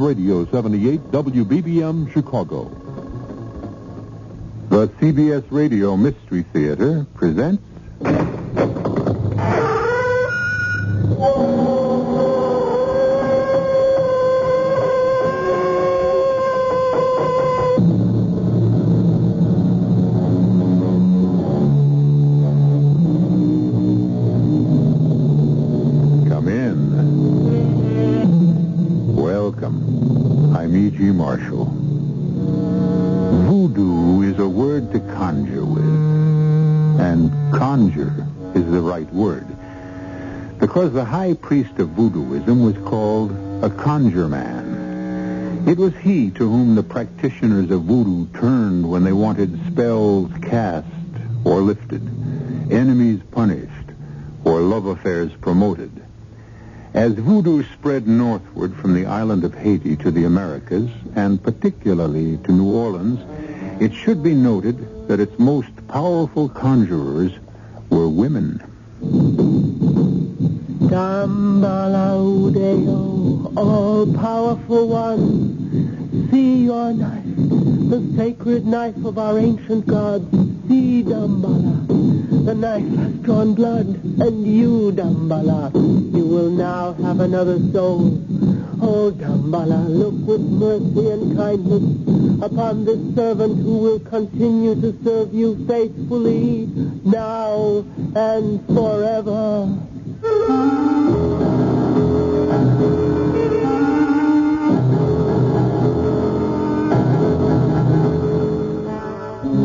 Radio 78 WBBM Chicago. The CBS Radio Mystery Theater presents... Come in. Welcome. I'm E.G. Marshall. Voodoo is a word to conjure with. And conjure is the right word. Because the high priest of voodooism was called a conjure man. It was he to whom the practitioners of voodoo turned when they wanted spells cast or lifted, enemies punished, or love affairs promoted. As voodoo spread northward from the island of Haiti to the Americas, and particularly to New Orleans, it should be noted that its most powerful conjurers were women. Dambalaudeo, all-powerful one, see your knife, the sacred knife of our ancient gods. See, Dambala, the knife has drawn blood, and you, Dambala, you will now have another soul. Oh, Dambala, look with mercy and kindness upon this servant who will continue to serve you faithfully, now and forever.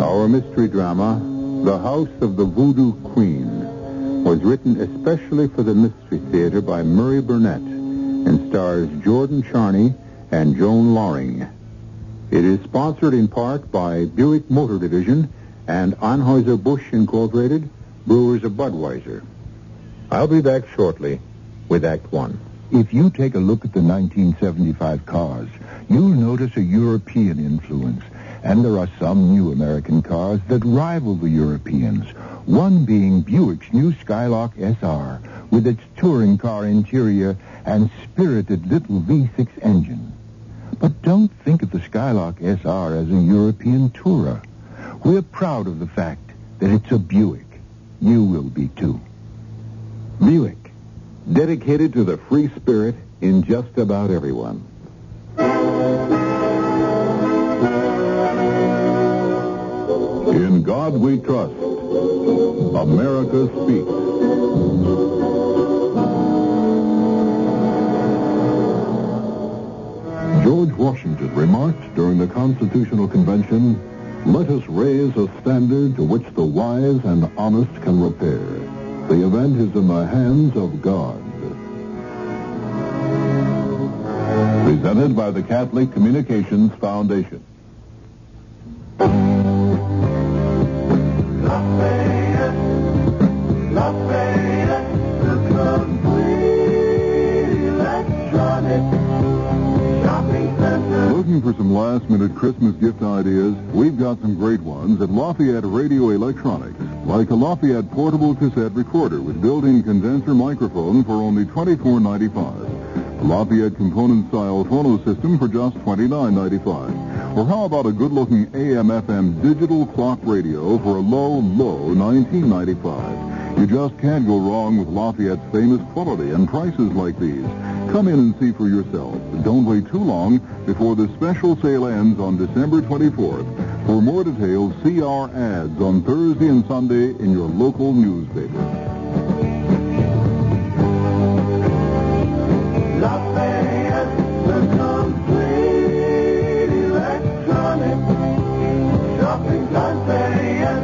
Our mystery drama, The House of the Voodoo Queen, was written especially for the Mystery Theater by Murray Burnett and stars Jordan Charney and Joan Loring. It is sponsored in part by Buick Motor Division and Anheuser-Busch Incorporated, Brewers of Budweiser. I'll be back shortly with Act One. If you take a look at the 1975 cars, you'll notice a European influence. And there are some new American cars that rival the Europeans, one being Buick's new Skylark SR, with its touring car interior and spirited little V6 engine. But don't think of the Skylark SR as a European tourer. We're proud of the fact that it's a Buick. You will be, too. Buick, dedicated to the free spirit in just about everyone. In God we trust. America speaks. George Washington remarked during the Constitutional Convention, "Let us raise a standard to which the wise and honest can repair. The event is in the hands of God." Presented by the Catholic Communications Foundation. Looking for some last-minute Christmas gift ideas? We've got some great ones at Lafayette Radio Electronics, like a Lafayette portable cassette recorder with built-in condenser microphone for only $24.95. A Lafayette component-style phono system for just $29.95. Or how about a good-looking AM/FM digital clock radio for a low $19.95. You just can't go wrong with Lafayette's famous quality and prices like these. Come in and see for yourself. Don't wait too long before the special sale ends on December 24th. For more details, see our ads on Thursday and Sunday in your local newspaper. Lafayette, the complete electronic shopping Lafayette,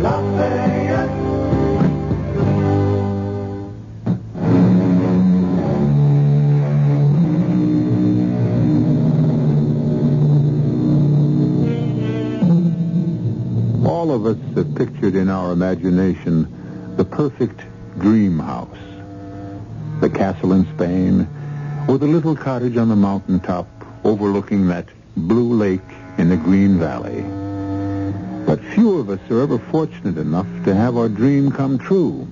Lafayette. All of us have pictured in our imagination the perfect dream house. The castle in Spain, or the little cottage on the mountaintop overlooking that blue lake in the Green Valley. But few of us are ever fortunate enough to have our dream come true.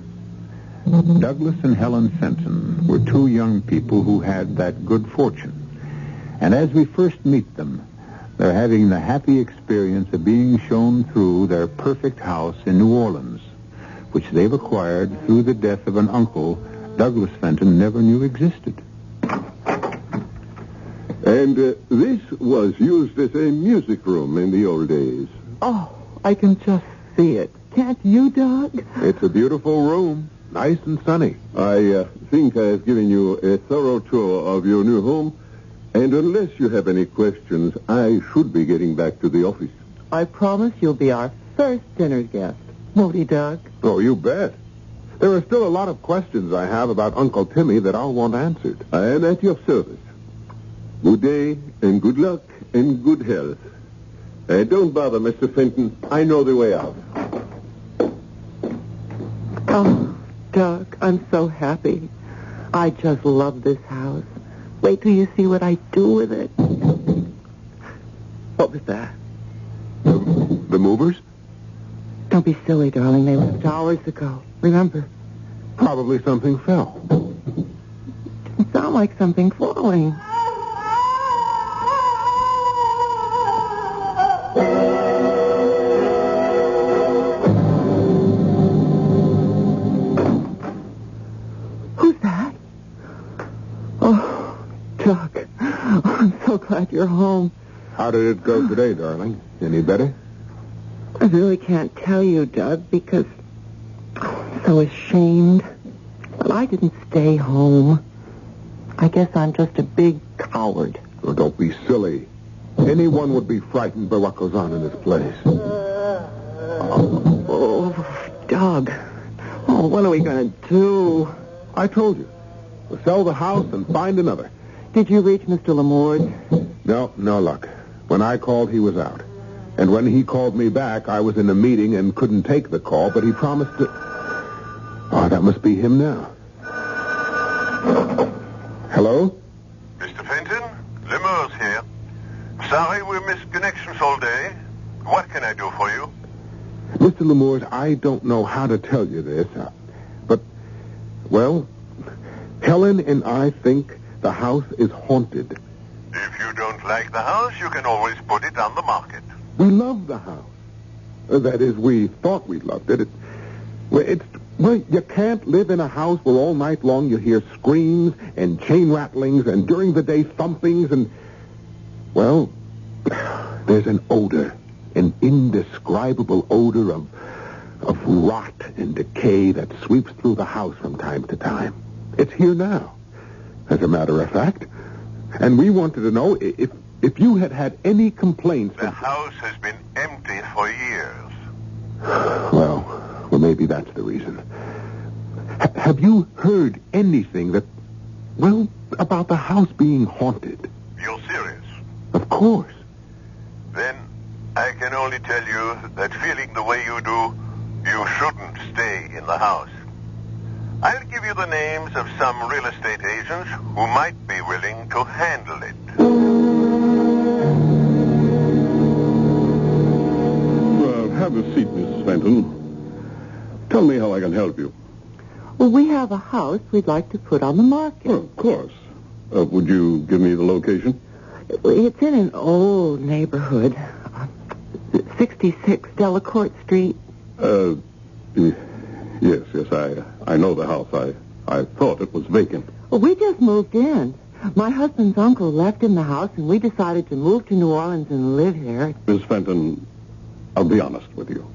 Douglas and Helen Fenton were two young people who had that good fortune. And as we first meet them, they're having the happy experience of being shown through their perfect house in New Orleans, which they've acquired through the death of an uncle Douglas Fenton never knew existed. And this was used as a music room in the old days. Oh, I can just see it. Can't you, Doug? It's a beautiful room, nice and sunny. I think I have given you a thorough tour of your new home. And unless you have any questions, I should be getting back to the office. I promise you'll be our first dinner guest. Won't he, Doug? Oh, you bet. There are still a lot of questions I have about Uncle Timmy that I'll want answered. I am at your service. Good day, and good luck, and good health. Don't bother, Mr. Fenton. I know the way out. Oh, Doug, I'm so happy. I just love this house. Wait till you see what I do with it. What was that? The movers? Don't be silly, darling. They left hours ago. Remember? Probably something fell. It sounds like something falling. Who's that? Oh, Doug. I'm so glad you're home. How did it go today, darling? Any better? I really can't tell you, Doug, because I'm so ashamed. But I didn't stay home. I guess I'm just a big coward. Oh, don't be silly. Anyone would be frightened by what goes on in this place. Oh, Doug. Oh, what are we going to do? I told you. We'll sell the house and find another. Did you reach Mr. Lamoure's? No luck. When I called, he was out. And when he called me back, I was in a meeting and couldn't take the call, but he promised to... Oh, that must be him now. Hello? Mr. Fenton, Lemurs here. Sorry we missed connections all day. What can I do for you? Mr. Lemurs, I don't know how to tell you this, but, well, Helen and I think the house is haunted. If you don't like the house, you can always put it on the market. We love the house. That is, we thought we loved it. Well, you can't live in a house where all night long you hear screams and chain rattlings and during the day thumpings and... Well, there's an odor, an indescribable odor of rot and decay that sweeps through the house from time to time. It's here now, as a matter of fact. And we wanted to know if you had any complaints... The house has been empty for years. Well, maybe that's the reason. Have you heard anything about the house being haunted? You're serious? Of course. Then I can only tell you that feeling the way you do, you shouldn't stay in the house. I'll give you the names of some real estate agents who might be willing to handle it. Well, have a seat, Mrs. Fenton. Tell me how I can help you. Well, we have a house we'd like to put on the market. Well, of course. Would you give me the location? It's in an old neighborhood. 66 Delacorte Street. Yes, I know the house. I thought it was vacant. Well, we just moved in. My husband's uncle left him the house, and we decided to move to New Orleans and live here. Miss Fenton, I'll be honest with you.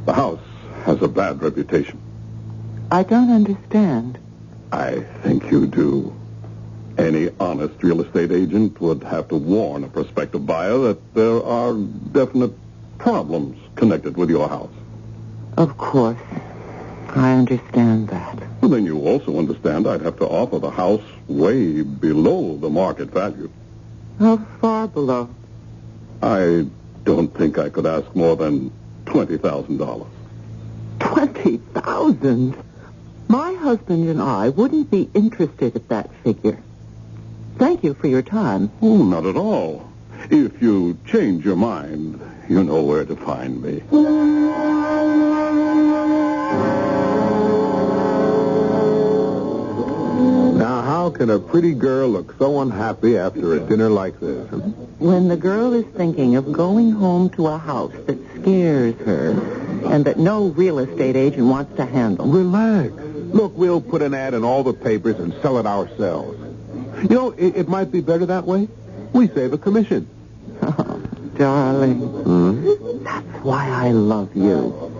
The house has a bad reputation. I don't understand. I think you do. Any honest real estate agent would have to warn a prospective buyer that there are definite problems connected with your house. Of course. I understand that. Well, then you also understand I'd have to offer the house way below the market value. How far below? I don't think I could ask more than $20,000. $20,000? My husband and I wouldn't be interested at that figure. Thank you for your time. Oh, not at all. If you change your mind, you know where to find me. Now, how How can a pretty girl look so unhappy after a dinner like this? When the girl is thinking of going home to a house that scares her and that no real estate agent wants to handle. Relax. Look, we'll put an ad in all the papers and sell it ourselves. You know, it might be better that way. We save a commission. Oh, darling. That's why I love you.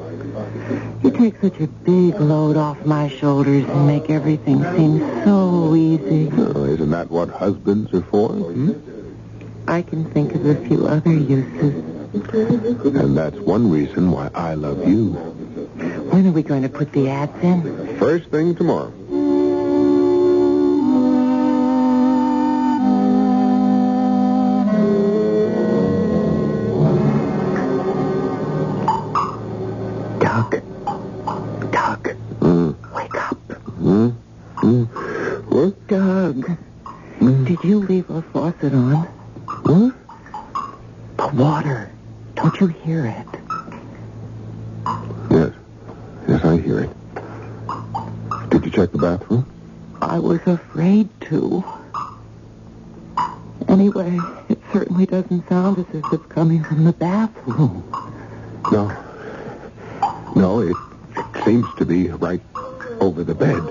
You take such a big load off my shoulders and make everything seem so easy. Oh, isn't that what husbands are for? I can think of a few other uses. And that's one reason why I love you. When are we going to put the ads in? First thing tomorrow. Doug. Wake up. What? Doug, did you leave our faucet on? What? The water. Don't you hear it? Yes, I hear it. Did you check the bathroom? I was afraid to. Anyway, it certainly doesn't sound as if it's coming from the bathroom. No, it seems to be right over the bed.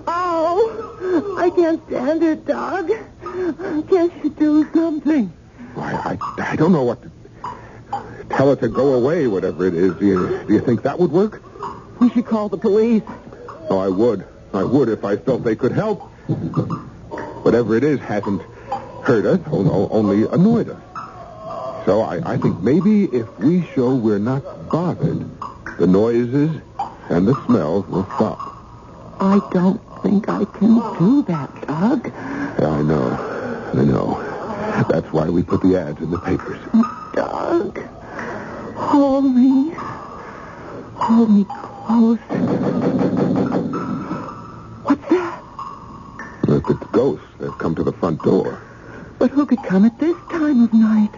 Oh, I can't stand it, Doug. Can't you do something? Why, I don't know what to... Tell it to go away, whatever it is. Do you think that would work? We should call the police. Oh, I would. I would if I felt they could help. Whatever it is hasn't hurt us, only annoyed us. So I think maybe if we show we're not bothered, the noises and the smells will stop. I don't think I can do that, Doug. Yeah, I know. That's why we put the ads in the papers. Doug, hold me close. What's that? Look, it's ghosts. They've come to the front door. But who could come at this time of night?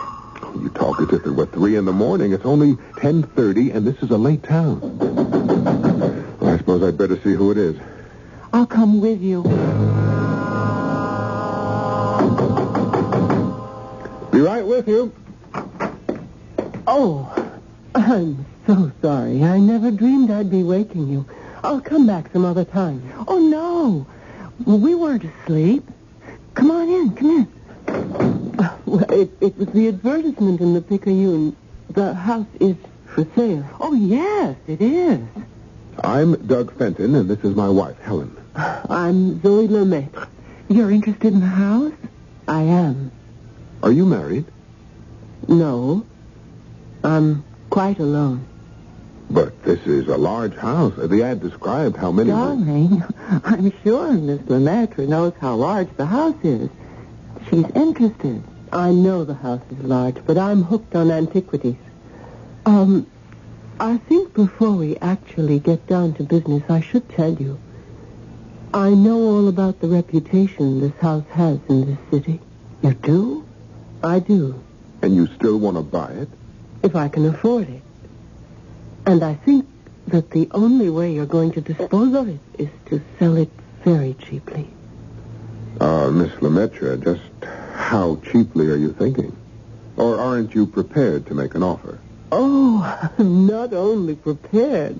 You talk as if it were 3 a.m. It's only 10:30, and this is a late town. Well, I suppose I'd better see who it is. I'll come with you. Be right with you. Oh, I'm so sorry. I never dreamed I'd be waking you. I'll come back some other time. Oh, no. We weren't asleep. Come on in, come in. Well, it was the advertisement in the Picayune. The house is for sale. Oh, yes, it is. I'm Doug Fenton, and this is my wife, Helen. I'm Zoe Lemaitre. You're interested in the house? I am. Are you married? No. I'm quite alone. But this is a large house. The ad described how many... Darling, I'm sure Miss Lemaitre knows how large the house is. She's interested. I know the house is large, but I'm hooked on antiquities. I think before we actually get down to business, I should tell you. I know all about the reputation this house has in this city. You do? I do. And you still want to buy it? If I can afford it. And I think that the only way you're going to dispose of it is to sell it very cheaply. Miss Lemaitre, just how cheaply are you thinking? Or aren't you prepared to make an offer? Oh, I'm not only prepared.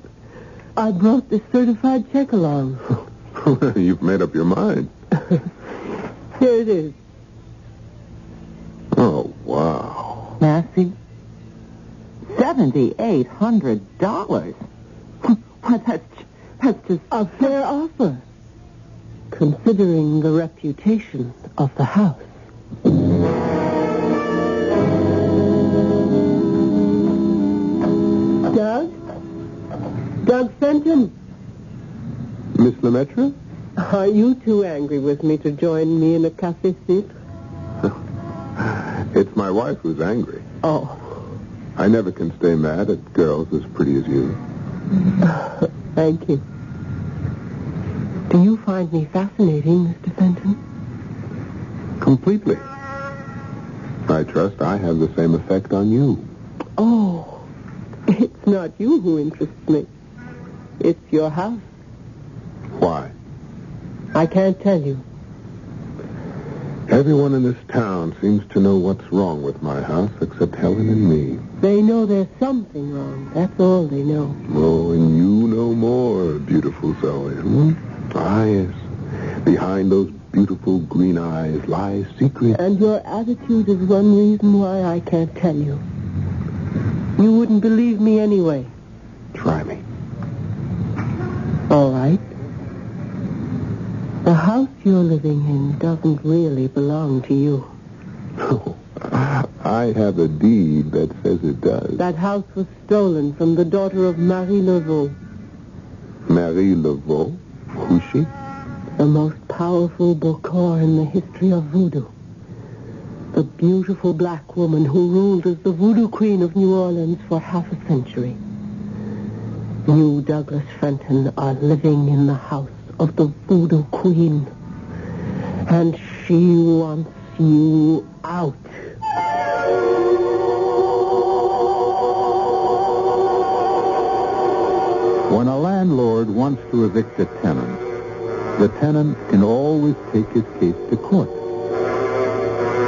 I brought this certified check along. You've made up your mind. Here it is. Oh, wow. Massey? $7,800. Why, that's just a fair offer, considering the reputation of the house. Doug Fenton. Miss Lemaitre? Are you too angry with me to join me in a café suite? It's my wife who's angry. Oh. I never can stay mad at girls as pretty as you. Thank you. Do you find me fascinating, Mr. Fenton? Completely. I trust I have the same effect on you. Oh, it's not you who interests me. It's your house. Why? I can't tell you. Everyone in this town seems to know what's wrong with my house except Helen and me. They know there's something wrong. That's all they know. Oh, and you know more, beautiful Zoe. Ah, yes. Behind those beautiful green eyes lies secret. And your attitude is one reason why I can't tell you. You wouldn't believe me anyway. Try me. All right. The house you're living in doesn't really belong to you. Oh, I have a deed that says it does. That house was stolen from the daughter of Marie Laveau. Marie Laveau? Who's she? The most powerful Bokor in the history of voodoo. The beautiful black woman who ruled as the voodoo queen of New Orleans for half a century. You, Douglas Fenton, are living in the house of the voodoo queen. And she wants you out. When a landlord wants to evict a tenant, the tenant can always take his case to court.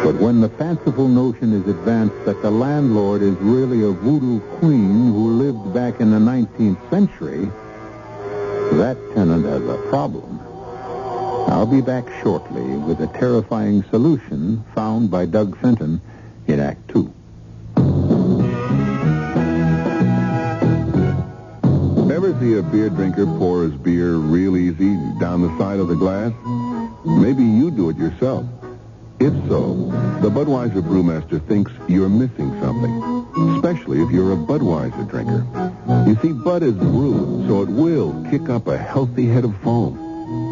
But when the fanciful notion is advanced that the landlord is really a voodoo queen who lived back in the 19th century, that tenant has a problem. I'll be back shortly with a terrifying solution found by Doug Fenton in Act 2. Ever see a beer drinker pour his beer real easy down the side of the glass? Maybe you do it yourself. If so, the Budweiser brewmaster thinks you're missing something, especially if you're a Budweiser drinker. You see, Bud is brewed, so it will kick up a healthy head of foam.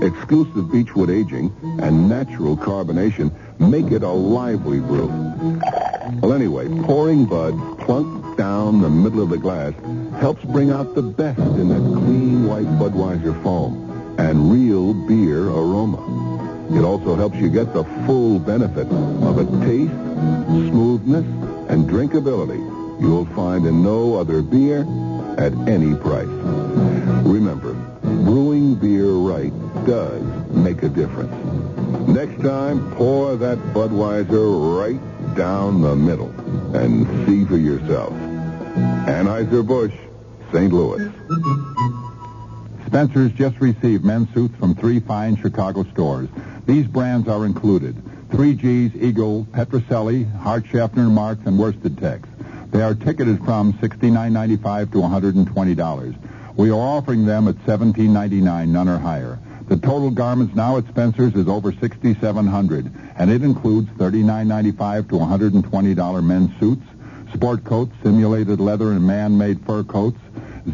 Exclusive beechwood aging and natural carbonation make it a lively brew. Well, anyway, pouring Bud plunk down the middle of the glass helps bring out the best in that clean white Budweiser foam and real beer aroma. It also helps you get the full benefit of a taste, smoothness, and drinkability you'll find in no other beer at any price. Remember, brewing beer right does make a difference. Next time, pour that Budweiser right down the middle and see for yourself. Anheuser-Busch, St. Louis. Spencer's just received men's suits from 3 fine Chicago stores. These brands are included: 3G's, Eagle, Petrocelli, Hart, Schaffner, Marks, and Worsted Tex. They are ticketed from $69.95 to $120. We are offering them at $17.99, none or higher. The total garments now at Spencer's is over $6,700, and it includes $39.95 to $120 men's suits, sport coats, simulated leather and man-made fur coats,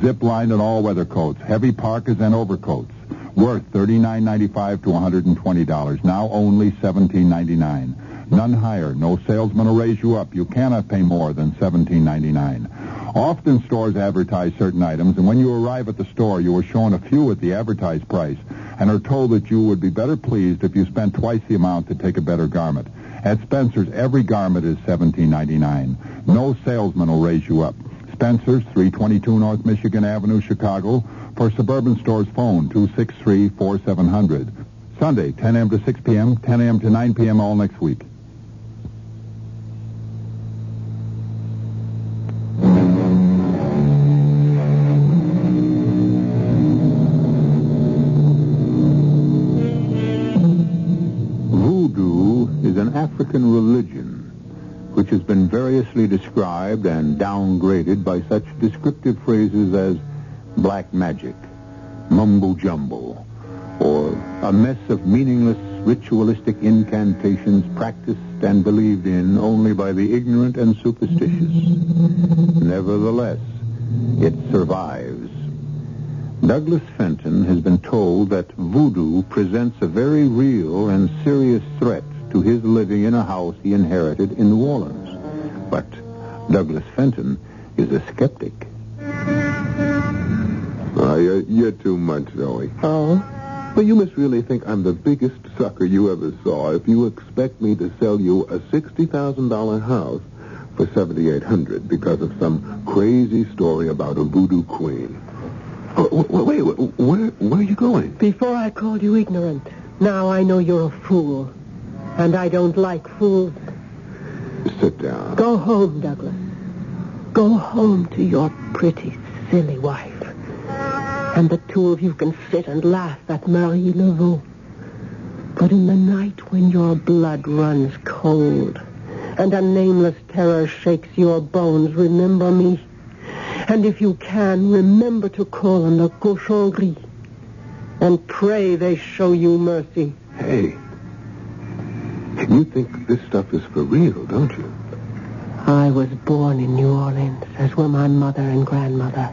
zip-lined and all-weather coats, heavy parkas and overcoats, worth $39.95 to $120, now only $17.99. None higher. No salesman will raise you up. You cannot pay more than $17.99. Often stores advertise certain items, and when you arrive at the store, you are shown a few at the advertised price and are told that you would be better pleased if you spent twice the amount to take a better garment. At Spencer's, every garment is $17.99. No salesman will raise you up. Spencer's, 322 North Michigan Avenue, Chicago. For suburban stores, phone 263-4700. Sunday, 10 a.m. to 6 p.m., 10 a.m. to 9 p.m. all next week. Voodoo is an African religion which has been variously described and downgraded by such descriptive phrases as black magic, mumbo-jumbo, or a mess of meaningless ritualistic incantations practiced and believed in only by the ignorant and superstitious. Nevertheless, it survives. Douglas Fenton has been told that voodoo presents a very real and serious threat to his living in a house he inherited in New Orleans. But Douglas Fenton is a skeptic. You're too much, Zoe. Oh? Well, you must really think I'm the biggest sucker you ever saw if you expect me to sell you a $60,000 house for $7,800 because of some crazy story about a voodoo queen. Wait, where are you going? Before I called you ignorant. Now I know you're a fool. And I don't like fools. Sit down. Go home, Douglas. Go home to your pretty, silly wife. And the two of you can sit and laugh at Marie Laveau. But in the night when your blood runs cold and a nameless terror shakes your bones, remember me. And if you can, remember to call on the cochon gris. And pray they show you mercy. Hey, you think this stuff is for real, don't you? I was born in New Orleans, as were my mother and grandmother.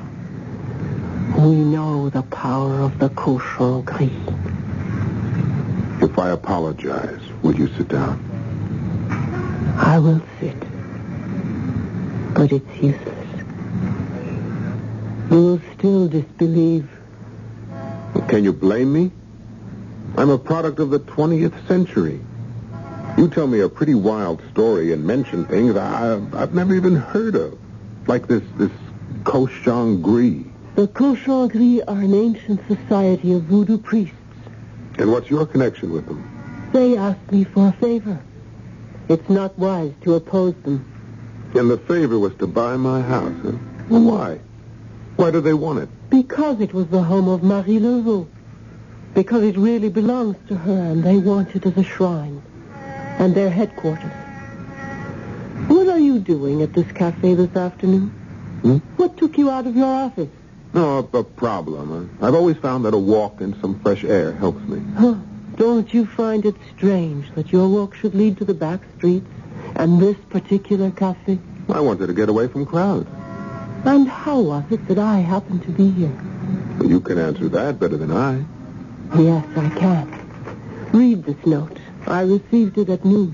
We know the power of the cochon gris. If I apologize, will you sit down? I will sit. But it's useless. You'll still disbelieve. Can you blame me? I'm a product of the 20th century. You tell me a pretty wild story and mention things I've never even heard of. Like this cochon gris. The cochon gris are an ancient society of voodoo priests. And what's your connection with them? They asked me for a favor. It's not wise to oppose them. And the favor was to buy my house, huh? Well, why? Why do they want it? Because it was the home of Marie Laveau. Because it really belongs to her, and they want it as a shrine. And their headquarters. What are you doing at this cafe this afternoon? What took you out of your office? No, a problem. I've always found that a walk and some fresh air helps me. Huh. Don't you find it strange that your walk should lead to the back streets and this particular cafe? I wanted to get away from crowds. And how was it that I happened to be here? Well, you can answer that better than I. Yes, I can. Read this note. I received it at noon.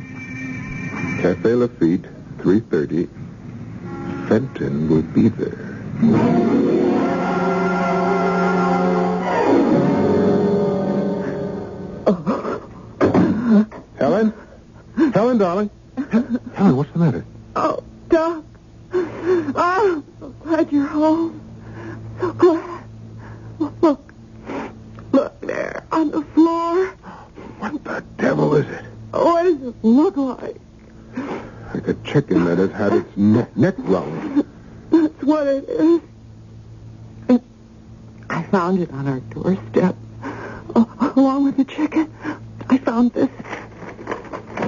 Café Lafitte, 3:30. Fenton will be there. Helen? Helen, darling? Helen, what's the matter? Oh, Doc. Oh, so glad you're home. So glad. Look there on the floor. What the devil is it? What does it look like? Like a chicken that has had its neck wrung. That's what it is. I found it on our doorstep. Along with the chicken, I found this.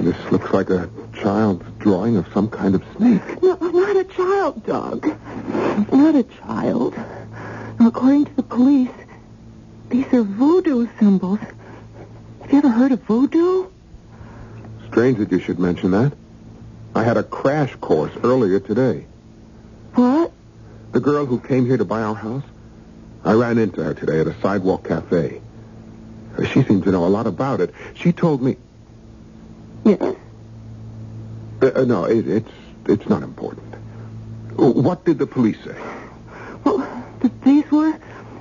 This looks like a child's drawing of some kind of snake. No, not a child, Doug. Not a child. According to the police, these are voodoo symbols. Have you ever heard of voodoo? Strange that you should mention that. I had a crash course earlier today. What? The girl who came here to buy our house, I ran into her today at a sidewalk cafe. She seemed to know a lot about it. She told me... Yes? No, it's not important. What did the police say? Well, these were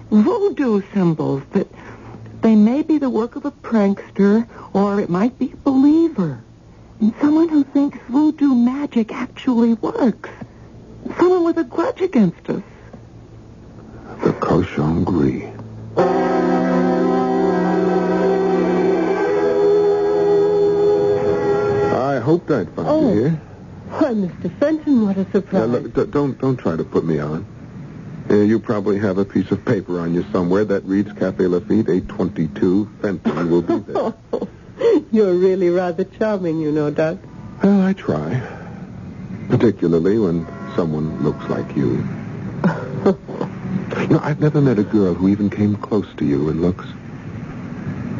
voodoo symbols, that they may be the work of a prankster, or it might be a believer. And someone who thinks voodoo magic actually works. Someone with a grudge against us. The cochon gris. I hoped I'd find you here. Why, Mr. Fenton, what a surprise. Look, don't try to put me on. You probably have a piece of paper on you somewhere that reads Café Lafitte, 822. Fenton will be there. You're really rather charming, you know, Doug. Well, I try. Particularly when someone looks like you. I've never met a girl who even came close to you in looks.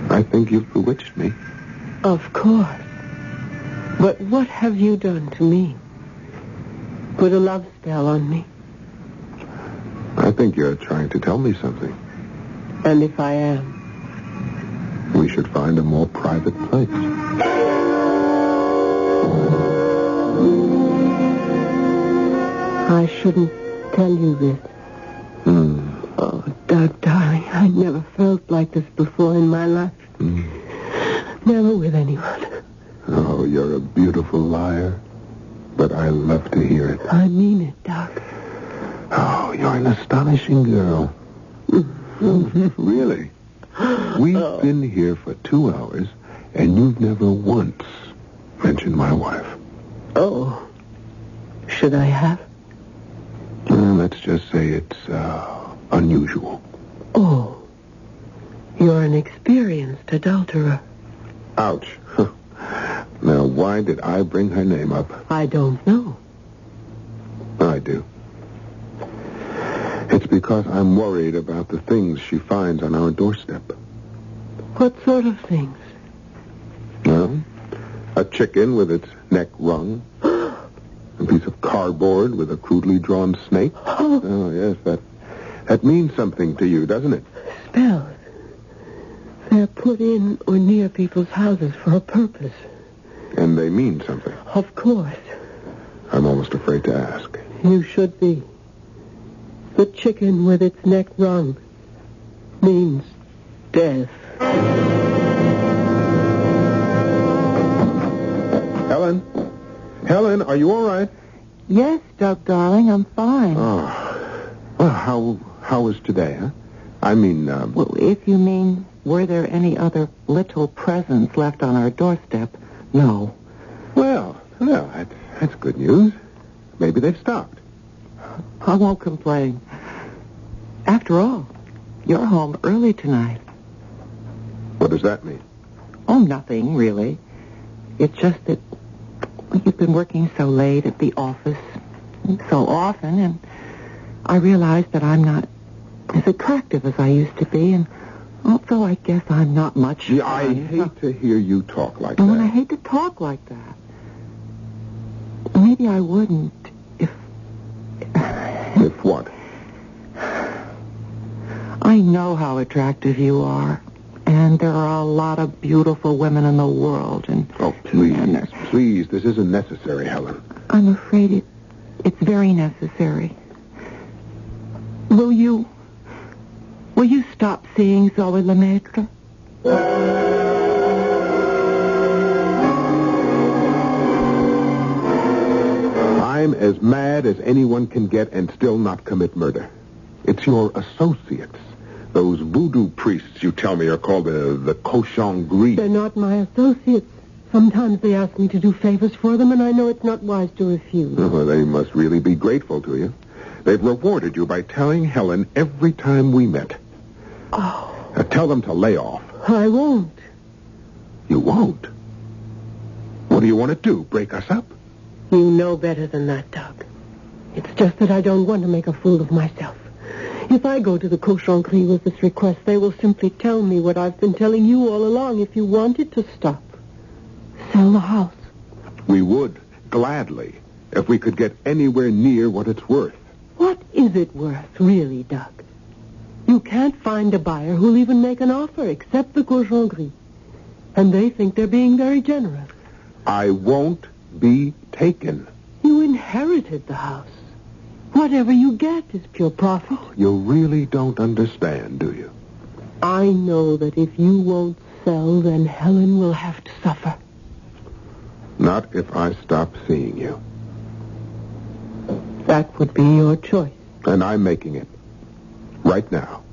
I think you've bewitched me. Of course. But what have you done to me? Put a love spell on me. I think you're trying to tell me something. And if I am? We should find a more private place. I shouldn't tell you this. Oh, Doug, darling, I never felt like this before in my life. Never with anyone. Oh, you're a beautiful liar. But I love to hear it. I mean it, Doug. Oh, you're an astonishing girl. Really? We've been here for 2 hours, and you've never once mentioned my wife. Oh. Should I have? Let's just say it's unusual. Oh. You're an experienced adulterer. Ouch. Now, why did I bring her name up? I don't know. I do. It's because I'm worried about the things she finds on our doorstep. What sort of things? Well, a chicken with its neck wrung. A piece of cardboard with a crudely drawn snake. Oh, yes, that means something to you, doesn't it? Spells. They're put in or near people's houses for a purpose. And they mean something. Of course. I'm almost afraid to ask. You should be. The chicken with its neck wrung means death. Helen, are you all right? Yes, Doug, darling, I'm fine. Oh. Well, how was today, huh? I mean, Well, if you mean, were there any other little presents left on our doorstep? No. Well, that's good news. Maybe they've stopped. I won't complain. After all, you're home early tonight. What does that mean? Oh, nothing, really. It's just that you've been working so late at the office so often, and I realize that I'm not as attractive as I used to be, and also I guess I'm not much Yeah, fun. I hate to hear you talk like And that. when I hate to talk like that, maybe I wouldn't if... If what? I know how attractive you are, and there are a lot of beautiful women in the world, and... Oh, please, this isn't necessary, Helen. I'm afraid it's very necessary. Will you stop seeing Zoe Lemaitre? I'm as mad as anyone can get and still not commit murder. It's your associates. Those voodoo priests you tell me are called the cochon gris. They're not my associates. Sometimes they ask me to do favors for them, and I know it's not wise to refuse. Oh, they must really be grateful to you. They've rewarded you by telling Helen every time we met. Oh. Now, tell them to lay off. I won't. You won't? What do you want to do, break us up? You know better than that, Doug. It's just that I don't want to make a fool of myself. If I go to the cochon gris with this request, they will simply tell me what I've been telling you all along. If you wanted to stop, sell the house. We would, gladly, if we could get anywhere near what it's worth. What is it worth, really, Doug? You can't find a buyer who'll even make an offer except the cochon gris. And they think they're being very generous. I won't be taken. You inherited the house. Whatever you get is pure profit. You really don't understand, do you? I know that if you won't sell, then Helen will have to suffer. Not if I stop seeing you. That would be your choice. And I'm making it. Right now.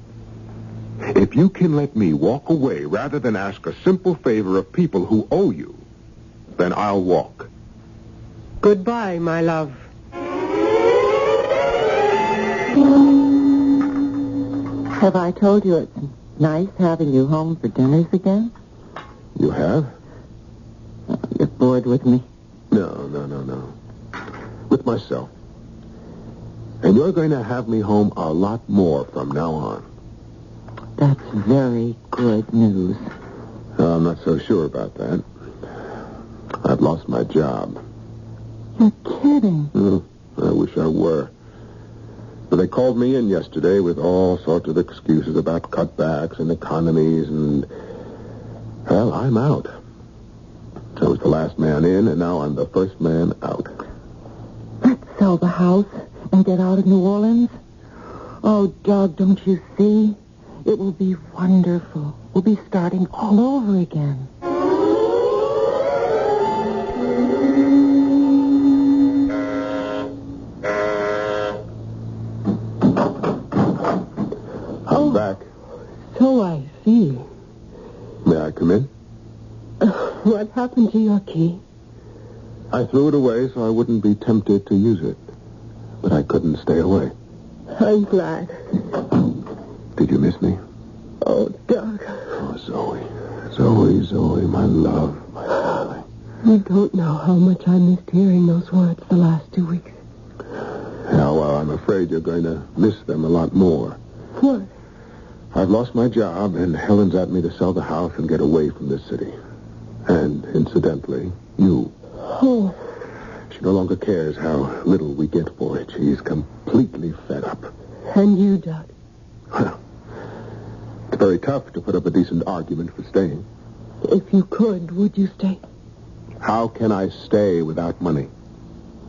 If you can let me walk away rather than ask a simple favor of people who owe you, then I'll walk. Goodbye, my love. Have I told you it's nice having you home for dinners again? You have? You're bored with me. No. With myself. And you're going to have me home a lot more from now on. That's very good news. I'm not so sure about that. I've lost my job. You're kidding. I wish I were. But they called me in yesterday with all sorts of excuses about cutbacks and economies and... Well, I'm out. I was the last man in, and now I'm the first man out. Let's sell the house and get out of New Orleans. Oh, Doug, don't you see? It will be wonderful. We'll be starting all over again. How happened to your key? I threw it away so I wouldn't be tempted to use it. But I couldn't stay away. I'm glad. Did you miss me? Oh, Doug. Oh, Zoe. Zoe, my love, my darling. You don't know how much I missed hearing those words the last 2 weeks. Yeah, well, I'm afraid you're going to miss them a lot more. What? I've lost my job, and Helen's at me to sell the house and get away from this city. And, incidentally, you. Oh. She no longer cares how little we get for it. She's completely fed up. And you, Doug? Well, it's very tough to put up a decent argument for staying. If you could, would you stay? How can I stay without money?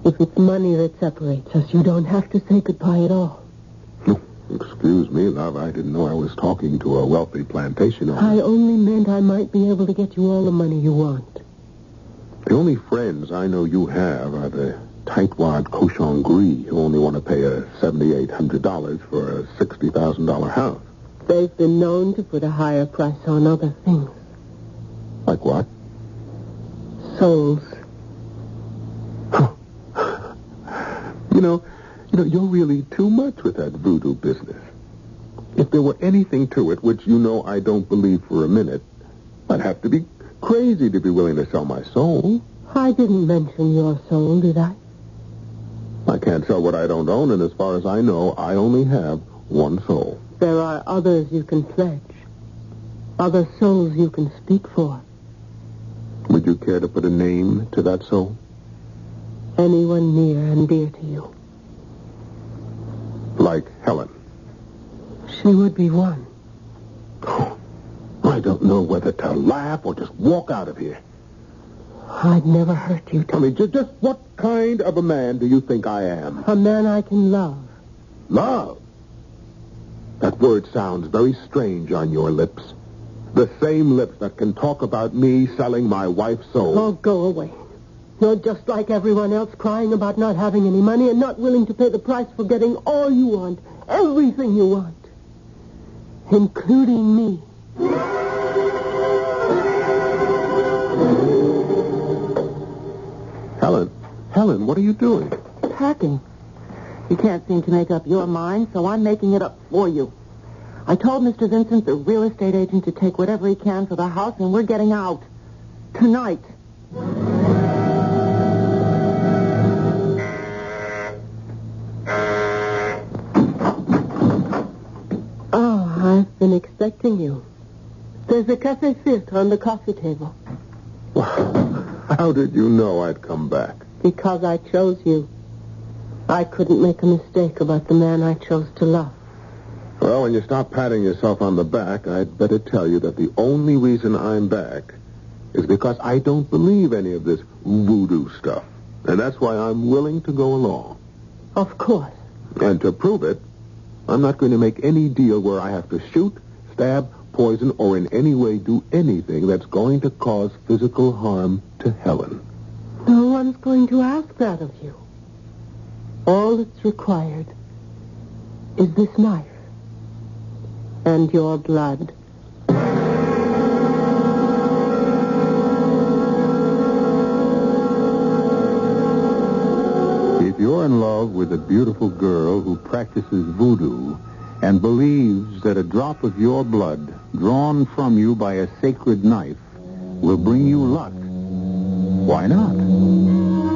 If it's money that separates us, you don't have to say goodbye at all. Excuse me, love. I didn't know I was talking to a wealthy plantation owner. I only meant I might be able to get you all the money you want. The only friends I know you have are the tightwad cochon gris who only want to pay a $7,800 for a $60,000 house. They've been known to put a higher price on other things. Like what? Souls. You know, you're really too much with that voodoo business. If there were anything to it, which you know I don't believe for a minute, I'd have to be crazy to be willing to sell my soul. I didn't mention your soul, did I? I can't sell what I don't own, and as far as I know, I only have one soul. There are others you can pledge. Other souls you can speak for. Would you care to put a name to that soul? Anyone near and dear to you. Like Helen. She would be one. Oh, I don't know whether to laugh or just walk out of here. I'd never hurt you, I mean, just what kind of a man do you think I am? A man I can love. Love? That word sounds very strange on your lips. The same lips that can talk about me selling my wife's soul. Oh, go away. You're just like everyone else, crying about not having any money and not willing to pay the price for getting all you want, everything you want, including me. Helen, what are you doing? Packing. You can't seem to make up your mind, so I'm making it up for you. I told Mr. Vincent, the real estate agent, to take whatever he can for the house, and we're getting out. Tonight. Oh, I've been expecting you. There's a café filtre on the coffee table. How did you know I'd come back? Because I chose you. I couldn't make a mistake about the man I chose to love. Well, when you stop patting yourself on the back, I'd better tell you that the only reason I'm back is because I don't believe any of this voodoo stuff. And that's why I'm willing to go along. Of course. And to prove it, I'm not going to make any deal where I have to shoot, stab, poison, or in any way do anything that's going to cause physical harm to Helen. No one's going to ask that of you. All that's required is this knife and your blood. If you're in love with a beautiful girl who practices voodoo and believes that a drop of your blood drawn from you by a sacred knife will bring you luck, why not?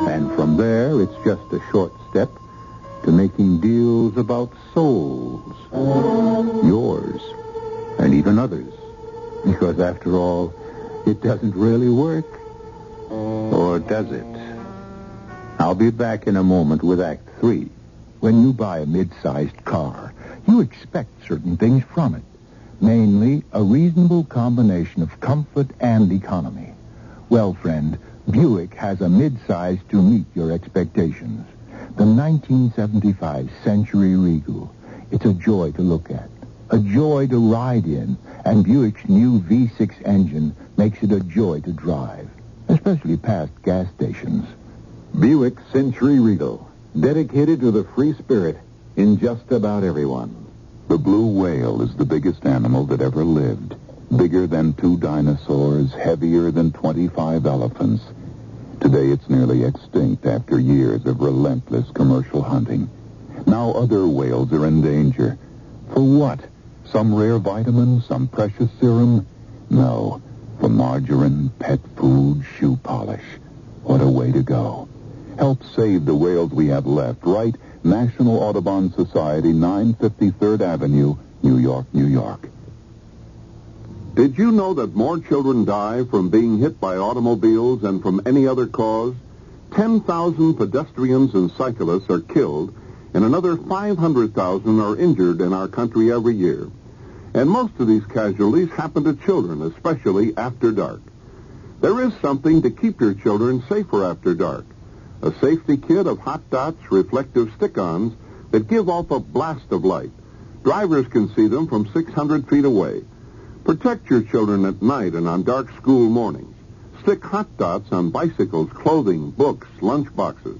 And from there, it's just a short step to making deals about souls. Yours. And even others. Because after all, it doesn't really work. Or does it? I'll be back in a moment with Act 3. When you buy a mid-sized car, you expect certain things from it. Mainly, a reasonable combination of comfort and economy. Well, friend, Buick has a mid-size to meet your expectations. The 1975 Century Regal. It's a joy to look at, a joy to ride in, and Buick's new V6 engine makes it a joy to drive, especially past gas stations. Buick Century Regal, dedicated to the free spirit in just about everyone. The blue whale is the biggest animal that ever lived. Bigger than 2 dinosaurs, heavier than 25 elephants. Today it's nearly extinct after years of relentless commercial hunting. Now other whales are in danger. For what? Some rare vitamin? Some precious serum? No. For margarine, pet food, shoe polish. What a way to go. Help save the whales we have left. Write National Audubon Society, 950 3rd Avenue, New York, New York. Did you know that more children die from being hit by automobiles than from any other cause? 10,000 pedestrians and cyclists are killed, and another 500,000 are injured in our country every year. And most of these casualties happen to children, especially after dark. There is something to keep your children safer after dark. A safety kit of hot dots, reflective stick-ons that give off a blast of light. Drivers can see them from 600 feet away. Protect your children at night and on dark school mornings. Stick hot dots on bicycles, clothing, books, lunch boxes.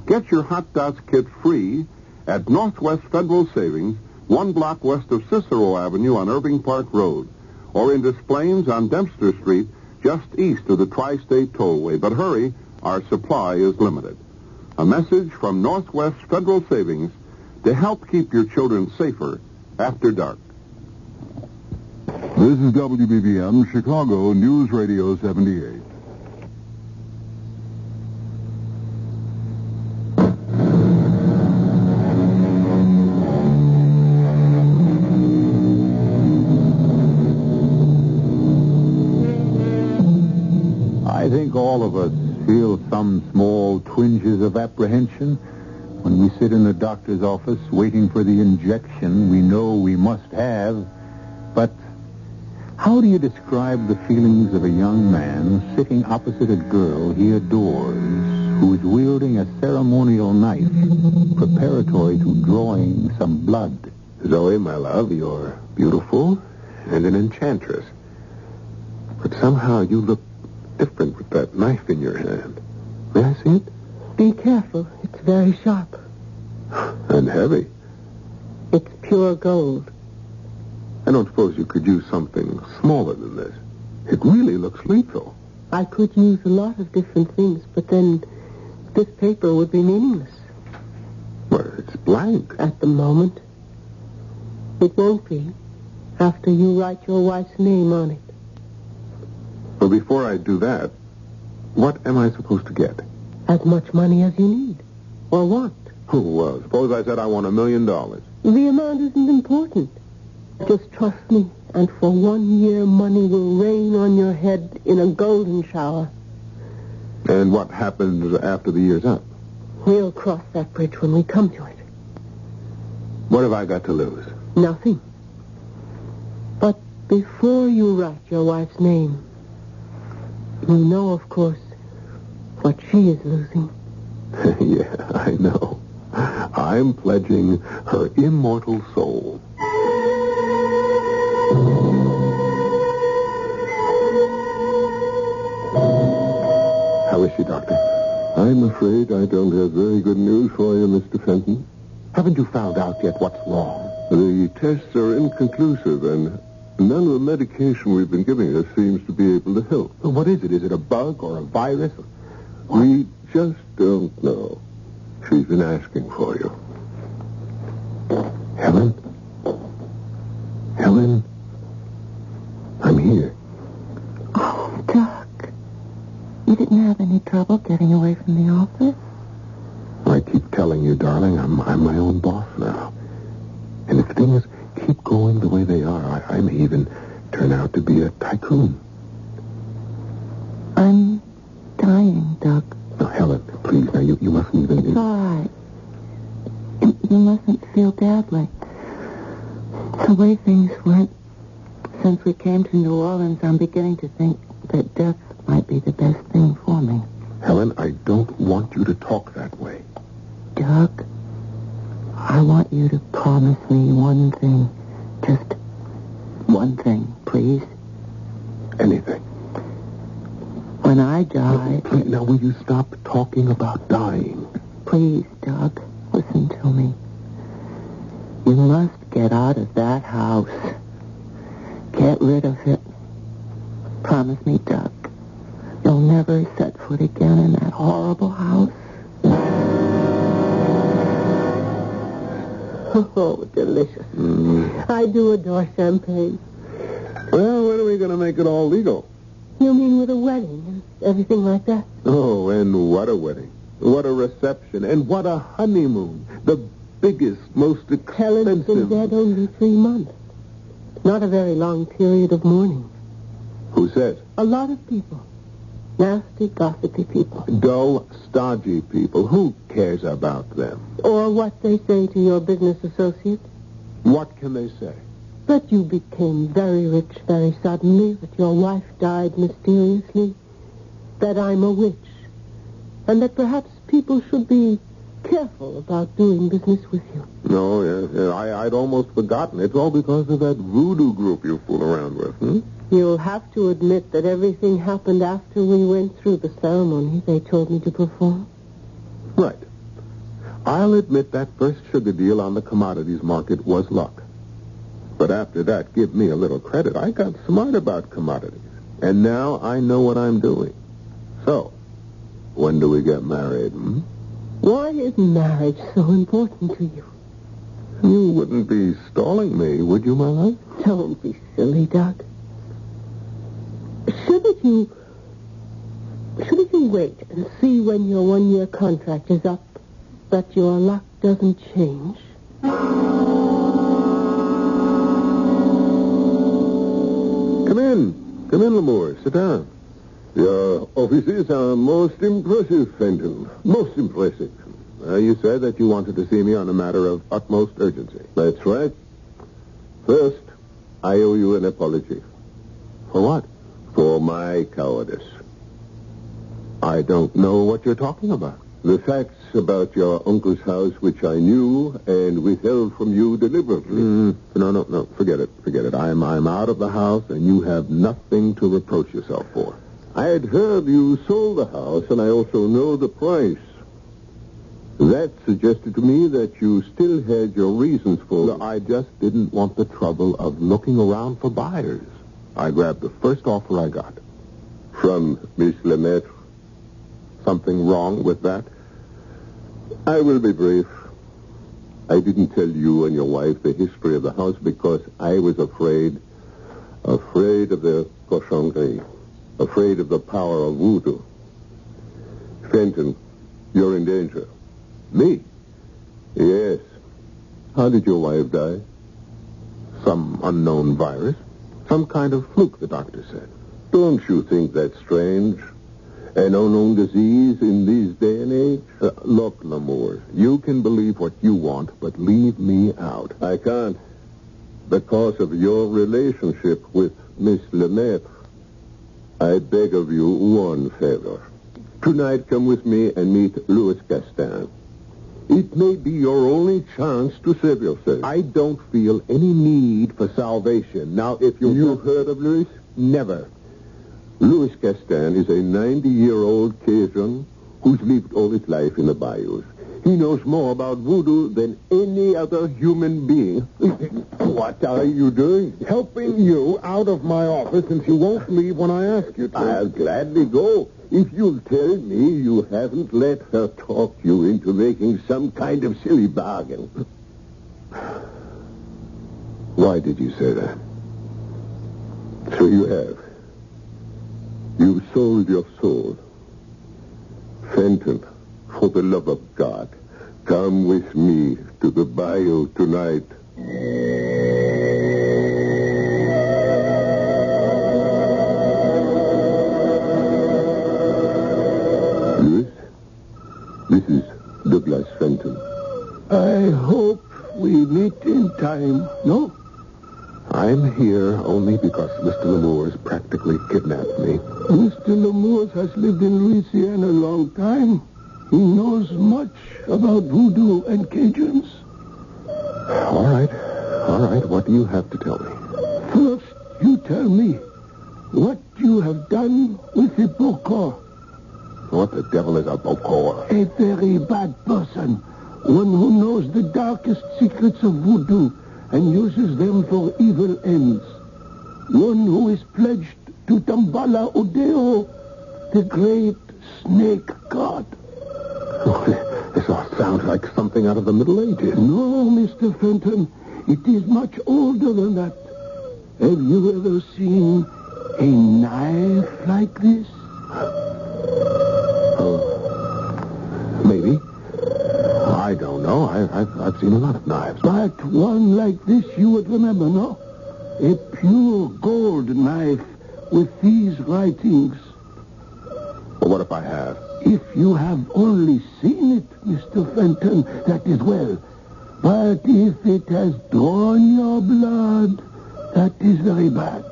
Get your hot dots kit free at Northwest Federal Savings, 1 block west of Cicero Avenue on Irving Park Road, or in Des Plaines on Dempster Street, just east of the Tri-State Tollway. But hurry, our supply is limited. A message from Northwest Federal Savings to help keep your children safer after dark. This is WBBM, Chicago News Radio 78. I think all of us feel some small twinges of apprehension when we sit in the doctor's office waiting for the injection we know we must have. But how do you describe the feelings of a young man sitting opposite a girl he adores, who is wielding a ceremonial knife preparatory to drawing some blood? Zoe, my love, you're beautiful and an enchantress. But somehow you look different with that knife in your hand. May I see it? Be careful. It's very sharp. And heavy. It's pure gold. I don't suppose you could use something smaller than this. It really looks lethal. I could use a lot of different things, but then this paper would be meaningless. Well, it's blank. At the moment. It won't be after you write your wife's name on it. Well, before I do that, what am I supposed to get? As much money as you need. Or want. Oh, well, suppose I said I want $1 million. The amount isn't important. Just trust me, and for 1 year, money will rain on your head in a golden shower. And what happens after the year's up? We'll cross that bridge when we come to it. What have I got to lose? Nothing. But before you write your wife's name, you know, of course, what she is losing. Yeah, I know. I'm pledging her immortal soul. How is she, Doctor? I'm afraid I don't have very good news for you, Mr. Fenton. Haven't you found out yet what's wrong? The tests are inconclusive, and none of the medication we've been giving her seems to be able to help. Well, what is it? Is it a bug or a virus? We just don't know. She's been asking for you. Helen? Helen? I'm here. Oh, Doc. You didn't have any trouble getting away from the office? I keep telling you, darling, I'm my own boss now. And if things keep going the way they are, I may even turn out to be a tycoon. I'm dying, Doc. Now, Helen, please, now, you mustn't even... It's all right. You mustn't feel badly. The way things went since we came to New Orleans, I'm beginning to think that death might be the best thing for me. Helen, I don't want you to talk that way. Doc, I want you to promise me one thing. Just one thing, please. Anything. When I die... Please, now, will you stop talking about dying? Please, Doc, listen to me. You must get out of that house. Get rid of it. Promise me, Doug. You'll never set foot again in that horrible house. Oh, delicious. I do adore champagne. Well, when are we going to make it all legal? You mean with a wedding and everything like that? Oh, and what a wedding. What a reception. And what a honeymoon. The biggest, most expensive. Helen's been dead only 3 months. Not a very long period of mourning. Who says? A lot of people. Nasty, gossipy people. Dull, stodgy people. Who cares about them? Or what they say to your business associates. What can they say? That you became very rich very suddenly, that your wife died mysteriously, that I'm a witch, and that perhaps people should be careful about doing business with you. No, yes. I'd almost forgotten. It's all because of that VooDoo group you fool around with, You'll have to admit that everything happened after we went through the ceremony they told me to perform. Right. I'll admit that first sugar deal on the commodities market was luck. But after that, give me a little credit. I got smart about commodities. And now I know what I'm doing. So, when do we get married, Why is marriage so important to you? You wouldn't be stalling me, would you, my love? Don't be silly, Doug. Shouldn't you wait and see when your 1-year contract is up, that your luck doesn't change? Come in, Lamore. Sit down. Your offices are most impressive, Fenton. Most impressive. You said that you wanted to see me on a matter of utmost urgency. That's right. First, I owe you an apology. For what? For my cowardice. I don't know what you're talking about. The facts about your uncle's house, which I knew and withheld from you deliberately. No. Forget it. I'm out of the house, and you have nothing to reproach yourself for. I had heard you sold the house, and I also know the price. That suggested to me that you still had your reasons for it. I just didn't want the trouble of looking around for buyers. I grabbed the first offer I got. From Miss Lemaitre. Something wrong with that? I will be brief. I didn't tell you and your wife the history of the house because I was afraid of the cochon gris, afraid of the power of VooDoo. Fenton, you're in danger. Me? Yes. How did your wife die? Some unknown virus? Some kind of fluke, the doctor said. Don't you think that's strange? An unknown disease in this day and age? Look, Lamore, you can believe what you want, but leave me out. I can't. Because of your relationship with Miss Lemaitre. I beg of you one favor. Tonight, come with me and meet Louis Gaston. It may be your only chance to save yourself. I don't feel any need for salvation. Now, if you've heard of Louis? Never. Louis Gaston is a 90-year-old Cajun who's lived all his life in the bayous. He knows more about VooDoo than any other human being. What are you doing? Helping you out of my office since you won't leave when I ask you to. I'll gladly go if you'll tell me you haven't let her talk you into making some kind of silly bargain. Why did you say that? So you have. You've sold your soul. Fenton, for the love of God, come with me to the bayou tonight. Louis, this is Douglas Fenton. I hope we meet in time. No? I'm here only because Mr. Lemoore's practically kidnapped me. Mr. Lemoore's has lived in Louisiana a long time. He knows much about VooDoo and Cajuns. All right. What do you have to tell me? First, you tell me what you have done with the Bokor. What the devil is a Bokor? A very bad person. One who knows the darkest secrets of VooDoo and uses them for evil ends. one who is pledged to Damballa Udeo, the great snake god. This all sounds like something out of the Middle Ages. No, Mr. Fenton. It is much older than that. Have you ever seen a knife like this? Maybe. I don't know. I've seen a lot of knives. But one like this you would remember, no? A pure gold knife with these writings. Well, what if I have? If you have only seen it, Mr. Fenton, that is well. But if it has drawn your blood, that is very bad.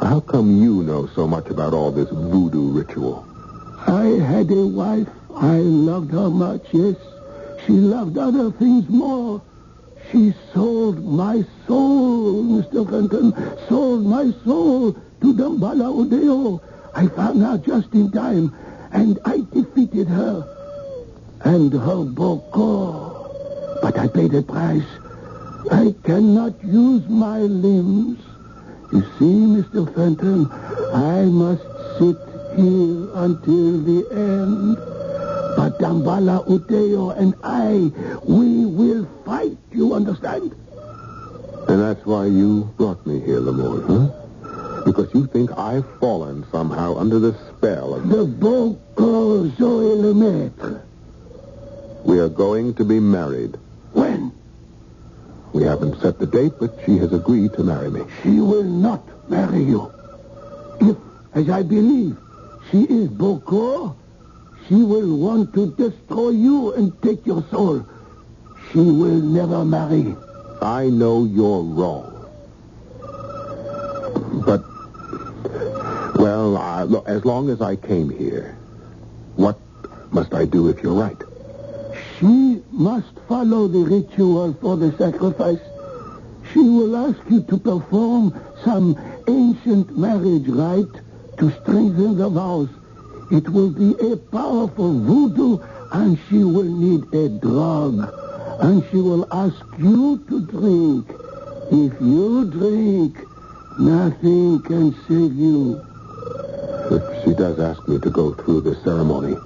How come you know so much about all this voodoo ritual? I had a wife. I loved her much, yes. She loved other things more. She sold my soul, Mr. Fenton, sold my soul to Damballa Udeo. I found her just in time, and I defeated her. And her Boko. But I paid a price. I cannot use my limbs. You see, Mr. Fenton, I must sit here until the end. But Damballa Udeo and I, we will fight, you understand? And that's why you brought me here, Lamorne, huh? Because you think I've fallen somehow under the spell of... The Boko Zoe le Maître. We are going to be married. When? We haven't set the date, but she has agreed to marry me. She will not marry you. If, as I believe, she is Boko, she will want to destroy you and take your soul. She will never marry. I know you're wrong. But, well, look, as long as I came here, what must I do if you're right? She must follow the ritual for the sacrifice. She will ask you to perform some ancient marriage rite to strengthen the vows. It will be a powerful voodoo, and she will need a drug. And she will ask you to drink. If you drink, nothing can save you. If she does ask me to go through the ceremony,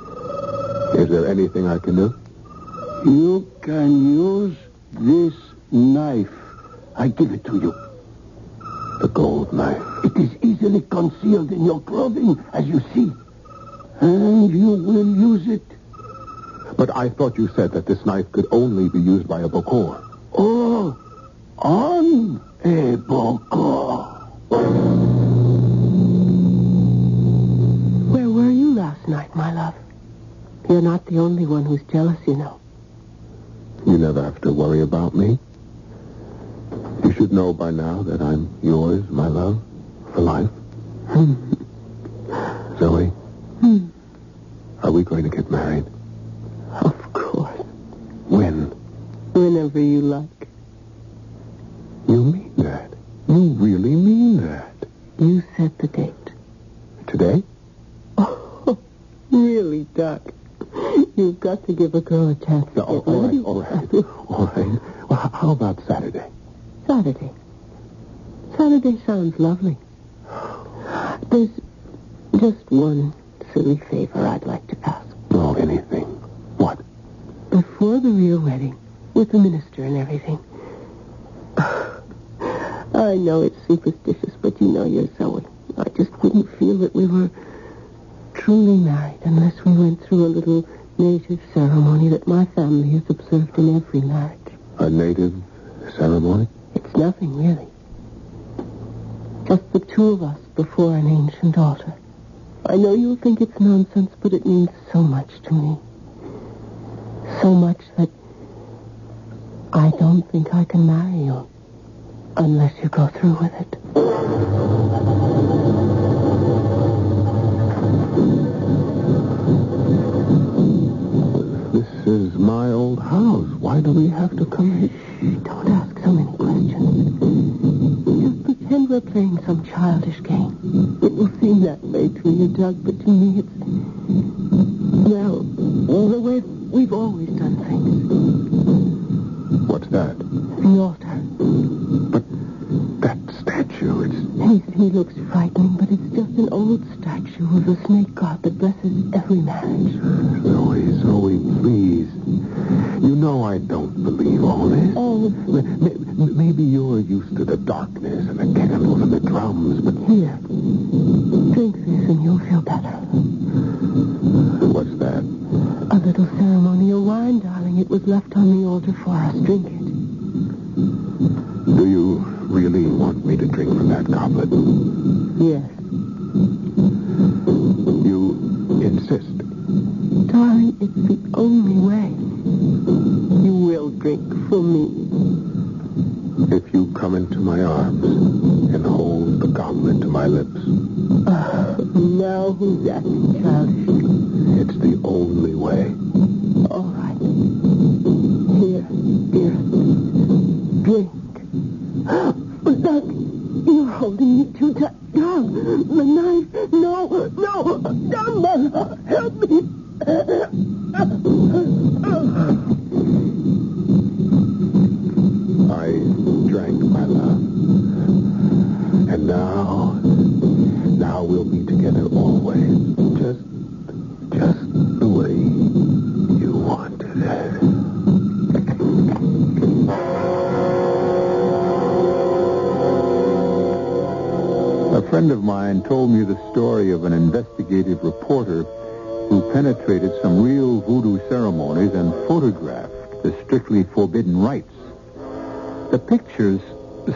is there anything I can do? You can use this knife. I give it to you. The gold knife. It is easily concealed in your clothing, as you see. And you will use it. But I thought you said that this knife could only be used by a Bokor. Oh, on a Bokor. Where were you last night, my love? You're not the only one who's jealous, you know. You never have to worry about me. You should know by now that I'm yours, my love, for life. Zoe, are we going to get married? Of course. When? Whenever you like. You mean that? You really mean that? You set the date. Today? Oh, really, Doc? You've got to give a girl a chance to get ready. All right. Well, how about Saturday? Saturday. Saturday sounds lovely. There's just one silly favor I'd like to ask. Oh, anything. What? Before the real wedding, with the minister and everything. I know it's superstitious, but you know you're Zoe. I just wouldn't feel that we were truly married unless we went through a little native ceremony that my family has observed in every marriage. A native ceremony? It's nothing, really. Just the two of us before an ancient altar. I know you'll think it's nonsense, but it means so much to me. So much that I don't think I can marry you unless you go through with it. This is my old house. Why do we have to come here? Shh, don't ask so many questions. Just pretend we're playing some childish game. It will seem that way to you, Doug, but to me it's... well, the way we've always done things. What's that? The altar. But that statue, it's looks frightening, but it's just an old statue of a snake god that blesses every marriage. Zoe, please. You know I don't believe all this. Oh. Maybe you're used to the darkness and the candles and the drums, but... Here. Drink this and you'll feel better. What's that? A little ceremonial wine, darling. It was left on the altar for us. Drink it. Do you really want me to drink from that goblet? Yes. You insist? Darling, it's the only way. You will drink from me. If you come into my arms and hold the goblet to my lips. Now who's acting childish? It's the only way. All right. Here, drink. But Doug, you're holding me too tight. Doug, the knife. No. Dumbo, help me. I drank, my love. And now we'll be together always. Just the way you wanted it. A friend of mine told me the story of an investigative reporter who penetrated some real voodoo ceremonies and photographed the strictly forbidden rites. The pictures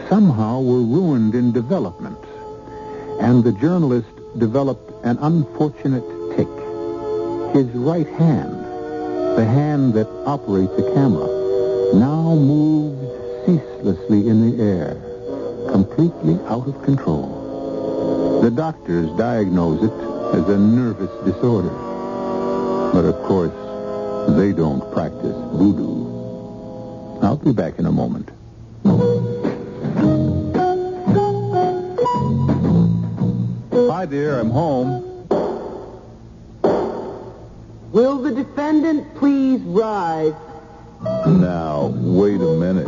somehow were ruined in development, and the journalist developed an unfortunate tic. His right hand, the hand that operates a camera, now moved ceaselessly in the air, completely out of control. The doctors diagnose it as a nervous disorder. But of course, they don't practice voodoo. I'll be back in a moment. Hi, dear. I'm home. Will the defendant please rise? Now, wait a minute.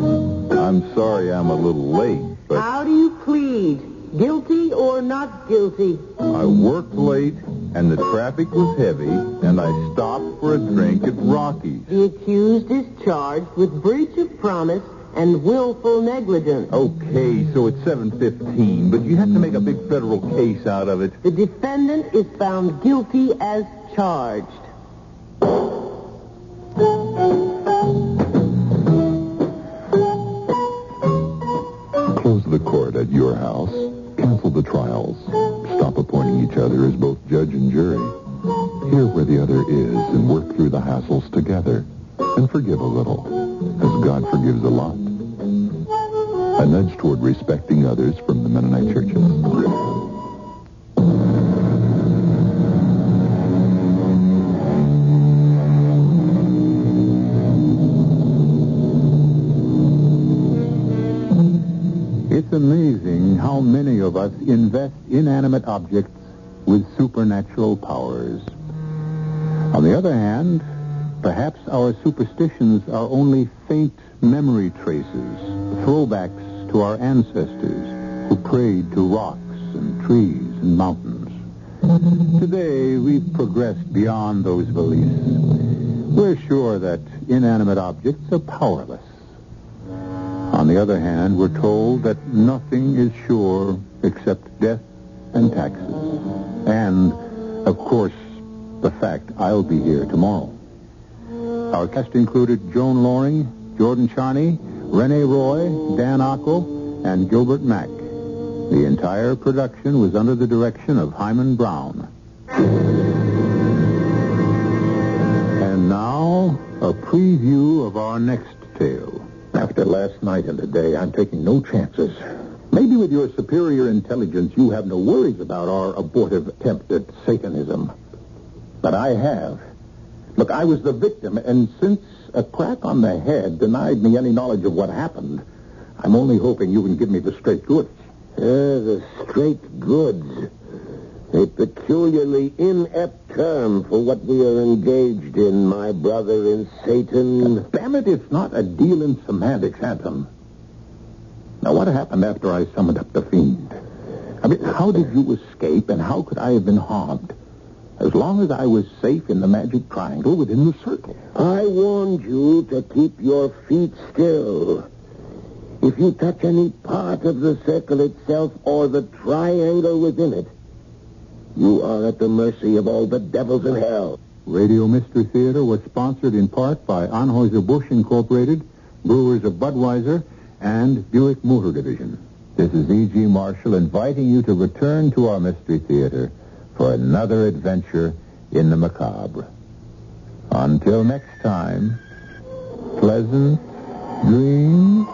I'm sorry I'm a little late, but How do you plead? Guilty or not guilty? I worked late, and the traffic was heavy, and I stopped for a drink at Rocky's. The accused is charged with breach of promise and willful negligence. Okay, so it's 7:15, but you have to make a big federal case out of it. The defendant is found guilty as charged. Close the court at your house. Cancel the trials. Stop appointing each other as both judge and jury. Hear where the other is and work through the hassles together. And forgive a little, as God forgives a lot. A nudge toward respecting others from the Mennonite churches. It's amazing how many of us invest inanimate objects with supernatural powers. On the other hand, perhaps our superstitions are only faint memory traces, throwbacks to our ancestors who prayed to rocks and trees and mountains. Today, we've progressed beyond those beliefs. We're sure that inanimate objects are powerless. On the other hand, we're told that nothing is sure except death and taxes. And, of course, the fact I'll be here tomorrow. Our cast included Joan Loring, Jordan Charney, Renee Roy, Dan Ocko, and Gilbert Mack. The entire production was under the direction of Himan Brown. And now, a preview of our next tale. After last night and today, I'm taking no chances. Maybe with your superior intelligence, you have no worries about our abortive attempt at Satanism. But I have. Look, I was the victim, and since a crack on the head denied me any knowledge of what happened, I'm only hoping you can give me the straight goods. The straight goods. A peculiarly inept term for what we are engaged in, my brother in Satan. Damn it, it's not a deal in semantics, Anthem. Now, what happened after I summoned up the fiend? I mean, how did you escape, and how could I have been harmed? As long as I was safe in the magic triangle within the circle. I warned you to keep your feet still. If you touch any part of the circle itself or the triangle within it, you are at the mercy of all the devils in hell. Radio Mystery Theater was sponsored in part by Anheuser-Busch Incorporated, Brewers of Budweiser, and Buick Motor Division. This is E.G. Marshall inviting you to return to our Mystery Theater for another adventure in the macabre. Until next time, pleasant dreams.